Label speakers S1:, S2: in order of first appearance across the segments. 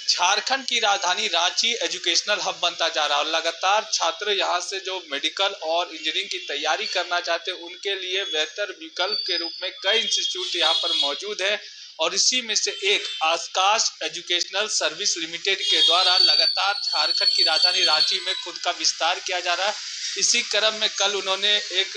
S1: झारखंड की राजधानी Ranchi educational hub बनता जा रहा है और लगातार छात्र यहां से जो मेडिकल और इंजीनियरिंग की तैयारी करना चाहते हैं उनके लिए बेहतर विकल्प के रूप में कई इंस्टीट्यूट यहां पर मौजूद है। और इसी में से एक आकाश एजुकेशनल सर्विस लिमिटेड के द्वारा लगातार झारखंड की राजधानी रांची में खुद का विस्तार किया जा रहा है। इसी क्रम में कल उन्होंने एक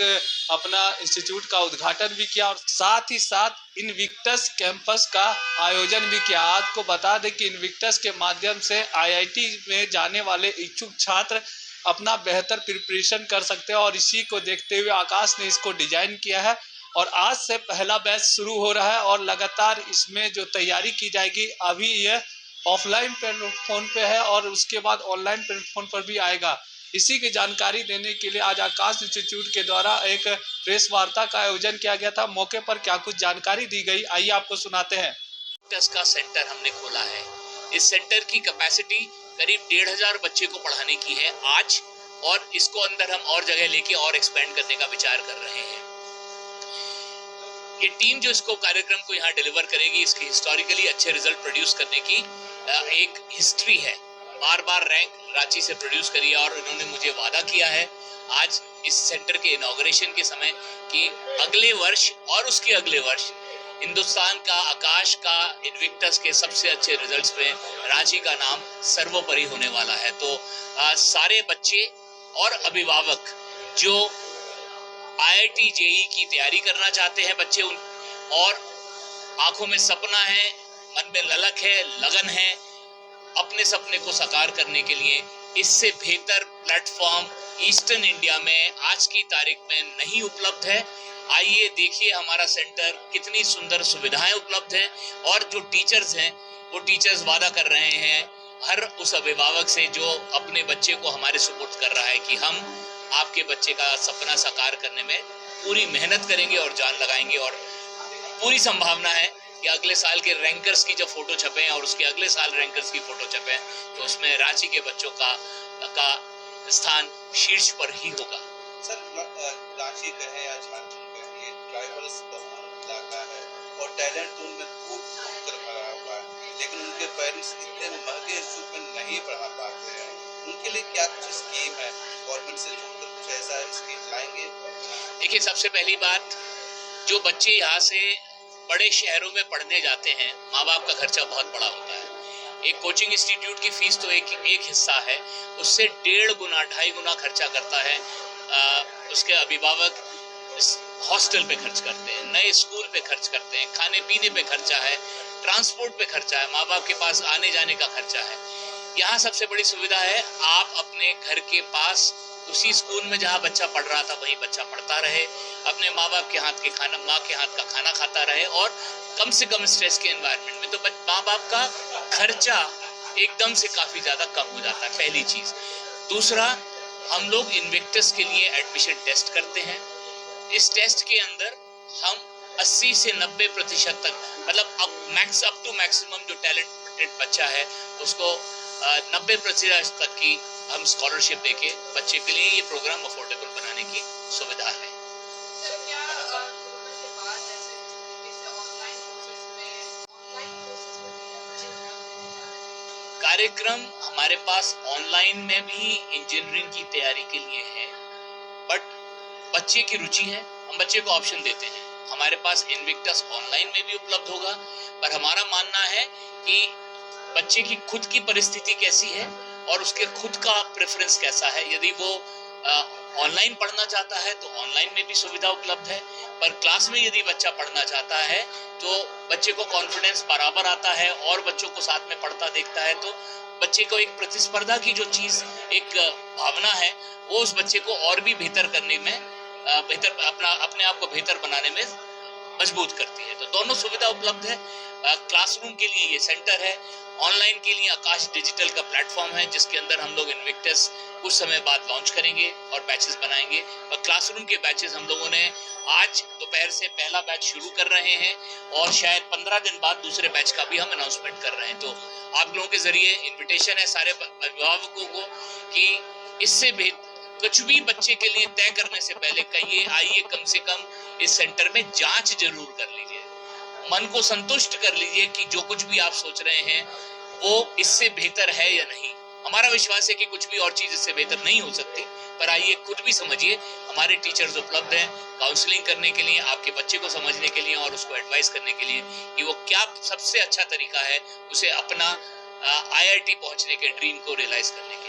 S1: अपना इंस्टीट्यूट का उद्घाटन भी किया और साथ ही साथ इनविक्टस कैंपस का आयोजन भी किया। आपको बता दें कि इनविक्टस के माध्यम से आईआईटी में जाने वाले इच्छुक छात्र अपना बेहतर प्रिपरेशन कर सकते हैं और इसी को देखते हुए आकाश ने इसको डिजाइन किया है और आज से पहला बैच शुरू हो रहा है और लगातार इसमें जो तैयारी की जाएगी अभी यह ऑफलाइन प्लेटफॉर्म पे है और उसके बाद ऑनलाइन प्लेटफॉर्म पर भी आएगा। इसी की जानकारी देने के लिए आज आकाश इंस्टीट्यूट के द्वारा एक प्रेस वार्ता का आयोजन किया गया था। मौके पर क्या कुछ जानकारी दी गई, आइए आपको सुनाते हैं।
S2: का सेंटर हमने खोला है। इस सेंटर की कैपेसिटी करीब 1500 बच्चे को पढ़ाने की है आज, और इसको अंदर हम और जगह लेके और एक्सपेंड करने का विचार कर रहे हैं। ये टीम जो इसको कार्यक्रम को यहाँ डिलीवर करेगी, इसकी हिस्टोरिकली अच्छे रिजल्ट प्रोड्यूस करने की एक हिस्ट्री है। बार बार रैंक रांची से प्रोड्यूस करी है और इन्होंने मुझे वादा किया है आज इस सेंटर के इनॉग्रेशन के समय कि अगले वर्ष और उसके अगले वर्ष हिंदुस्तान का, आकाश का, इनविक्टस के सबसे अच्छे रिजल्ट्स में रांची का नाम सर्वोपरि होने वाला है। तो सारे बच्चे और अभिभावक जो आईआईटी जेईई की तैयारी करना चाहते हैं, बच्चे उन और आंखों में सपना है, मन में ललक है, लगन है अपने सपने को साकार करने के लिए, इससे बेहतर प्लेटफॉर्म ईस्टर्न इंडिया में आज की तारीख में नहीं उपलब्ध है। आइए देखिए हमारा सेंटर, कितनी सुंदर सुविधाएं उपलब्ध हैं और जो टीचर्स हैं वो टीचर्स वादा कर रहे हैं हर उस अभिभावक से जो अपने बच्चे को हमारे सुपुर्द कर रहा है कि हम आपके बच्चे का सपना साकार करने में पूरी मेहनत करेंगे और जान लगाएंगे। और पूरी संभावना है कि अगले साल के रैंकर्स की जब फोटो छपे और उसके अगले साल रैंकर्स की फोटो छपे तो उसमें रांची के बच्चों का स्थान शीर्ष पर ही होगा।
S3: सर, रांची कहे या झारखंड कहे, ये ट्राइबल्स बहुल इलाका है और टैलेंट तो उनमें खूब कर भरा हुआ है, लेकिन उनके पेरेंट्स इतने महंगे इंस्टीट्यूट में नहीं पढ़ा पाते हैं। उनके लिए क्या कुछ स्कीम है गवर्नमेंट से जुड़कर, कुछ ऐसा स्कीम लाएंगे?
S2: देखिए, सबसे पहली बात, जो बच्चे यहाँ से बड़े शहरों में पढ़ने जाते हैं, माँ बाप का खर्चा बहुत बड़ा होता है। एक कोचिंग इंस्टीट्यूट की फीस तो एक हिस्सा है, उससे 1.5 गुना 2.5 गुना खर्चा करता है। उसके अभिभावक हॉस्टल पे खर्च करते हैं, नए स्कूल पे खर्च करते हैं, खाने पीने पे खर्चा है, ट्रांसपोर्ट पे खर्चा है, माँ बाप के पास आने जाने का खर्चा है। यहाँ सबसे बड़ी सुविधा है, आप अपने घर के पास उसी स्कूल में जहाँ बच्चा पढ़ रहा था वहीं बच्चा पढ़ता रहे, अपने माँ बाप के हाथ के खाना, माँ के हाथ का खाना खाता रहे और कम से कम स्ट्रेस के एनवायरनमेंट में। तो माँ बाप का खर्चा एकदम से काफी ज्यादा कम हो जाता है, पहली चीज। दूसरा, हम लोग इनविक्टस के लिए एडमिशन टेस्ट करते हैं। इस टेस्ट के अंदर हम 80 से 90% तक, मतलब अप टू मैक्सिमम जो टैलेंटेड बच्चा है उसको 90% तक की हम स्कॉलरशिप देके बच्चे के लिए ये प्रोग्राम अफोर्डेबल बनाने की सुविधा है। कार्यक्रम हमारे पास ऑनलाइन में भी इंजीनियरिंग की तैयारी के लिए है, बट बच्चे की रुचि है, हम बच्चे को ऑप्शन देते हैं। हमारे पास इनविक्टस ऑनलाइन में भी उपलब्ध होगा, पर हमारा मानना है कि बच्चे की खुद की परिस्थिति कैसी है और उसके खुद का प्रेफरेंस कैसा है। यदि वो ऑनलाइन पढ़ना चाहता है तो ऑनलाइन में भी सुविधा उपलब्ध है, पर क्लास में यदि बच्चा पढ़ना चाहता है तो बच्चे को कॉन्फिडेंस बराबर आता है और बच्चों को साथ में पढ़ता देखता है तो बच्चे को एक प्रतिस्पर्धा की जो चीज, एक भावना है, वो उस बच्चे को और भी बेहतर करने में, अपने आप को बेहतर बनाने में मजबूत करती है। तो दोनों सुविधा उपलब्ध है। क्लासरूम के लिए ये सेंटर है, ऑनलाइन के लिए आकाश डिजिटल का प्लेटफॉर्म है जिसके अंदर हम लोग इनविक्टस कुछ समय बाद लॉन्च करेंगे और बैचेस बनाएंगे। और क्लासरूम के बैचेस हम लोगों ने आज दोपहर से पहला बैच शुरू कर रहे हैं और शायद 15 दिन बाद दूसरे बैच का भी हम अनाउंसमेंट कर रहे हैं। तो आप लोगों के जरिए इन्विटेशन है सारे अभिभावकों को कि इससे कुछ भी बच्चे के लिए तय करने से पहले कहिए, आइए कम से कम इस सेंटर में जांच जरूर कर लीजिए, मन को संतुष्ट कर लीजिए कि जो कुछ भी आप सोच रहे हैं वो इससे बेहतर है या नहीं। हमारा विश्वास है कि कुछ भी और चीज इससे बेहतर नहीं हो सकती, पर आइए खुद भी समझिए, हमारे टीचर्स उपलब्ध हैं काउंसलिंग करने के लिए, आपके बच्चे को समझने के लिए और उसको एडवाइस करने के लिए कि वो क्या सबसे अच्छा तरीका है उसे अपना IIT पहुंचने के ड्रीम को रियलाइज करने के लिए।